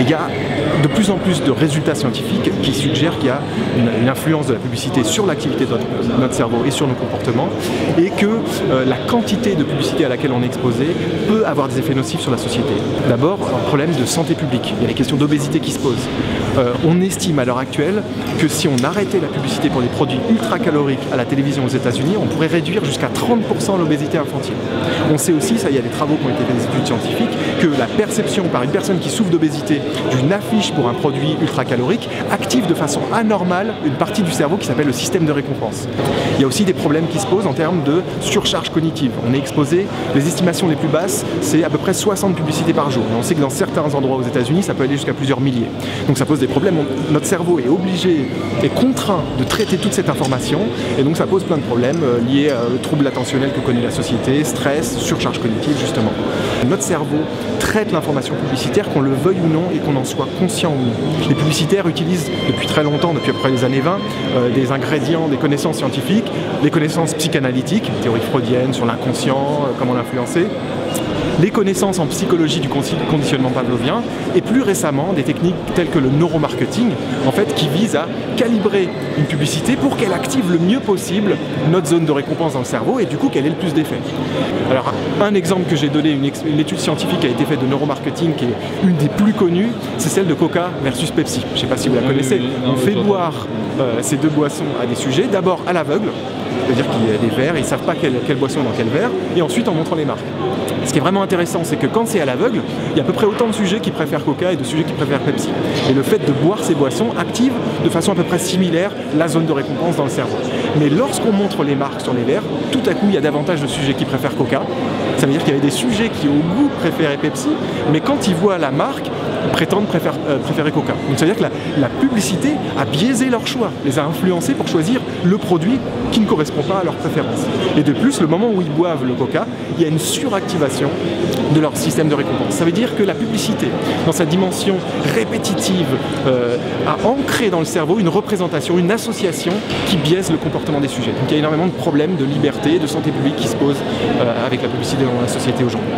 il y a de plus en plus de résultats scientifiques qui suggèrent qu'il y a une influence de la publicité sur l'activité de notre cerveau et sur nos comportements, et que la quantité de publicité à laquelle on est exposé peut avoir des effets nocifs sur la société. D'abord, un problème de santé publique. Il y a les questions d'obésité qui se posent. On estime à l'heure actuelle que si on arrêtait la publicité pour des produits ultra caloriques à la télévision aux États-Unis, on pourrait réduire jusqu'à 30% l'obésité infantile. On sait aussi, ça il y a des travaux qui ont été faits, des études scientifiques, que la perception par une personne qui souffre d'obésité d'une affiche pour un produit ultra calorique active de façon anormale une partie du cerveau qui s'appelle le système de récompense. Il y a aussi des problèmes qui se posent en termes de surcharge cognitive. On est exposé, les estimations les plus basses, c'est à peu près 60 publicités par jour. Et on sait que dans certains endroits aux États-Unis, ça peut aller jusqu'à plusieurs milliers. Donc ça pose des problèmes. Notre cerveau est obligé, est contraint de traiter toute cette information, et donc ça pose plein de problèmes liés aux troubles attentionnels que connaît la société, stress, surcharge cognitive justement. Notre cerveau traite l'information publicitaire, qu'on le veuille ou non, et qu'on en soit conscient ou non. Les publicitaires utilisent depuis très longtemps, depuis à peu près les années 20, des ingrédients, des connaissances scientifiques, des connaissances psychanalytiques, théories freudiennes sur l'inconscient, comment l'influencer, les connaissances en psychologie du conditionnement pavlovien, et plus récemment des techniques telles que le neuromarketing, en fait, qui visent à calibrer une publicité pour qu'elle active le mieux possible notre zone de récompense dans le cerveau et du coup qu'elle ait le plus d'effet. Alors un exemple que j'ai donné, une étude scientifique qui a été faite de neuromarketing qui est une des plus connues, c'est celle de Coca versus Pepsi. Je ne sais pas si vous la connaissez. On fait boire ces deux boissons à des sujets, d'abord à l'aveugle, c'est-à-dire qu'il y a des verres, ils ne savent pas quelle boisson dans quel verre, et ensuite en montrant les marques. Ce qui est vraiment intéressant, c'est que quand c'est à l'aveugle, il y a à peu près autant de sujets qui préfèrent Coca et de sujets qui préfèrent Pepsi. Et le fait de boire ces boissons active de façon à peu près similaire la zone de récompense dans le cerveau. Mais lorsqu'on montre les marques sur les verres, tout à coup, il y a davantage de sujets qui préfèrent Coca. Ça veut dire qu'il y avait des sujets qui, au goût, préféraient Pepsi, mais quand ils voient la marque, prétendent préférer Coca. Donc ça veut dire que la publicité a biaisé leur choix, les a influencés pour choisir le produit qui ne correspond pas à leurs préférences. Et de plus, le moment où ils boivent le Coca, il y a une suractivation de leur système de récompense. Ça veut dire que la publicité, dans sa dimension répétitive, a ancré dans le cerveau une représentation, une association qui biaise le comportement des sujets. Donc il y a énormément de problèmes de liberté, de santé publique qui se posent avec la publicité dans la société aujourd'hui.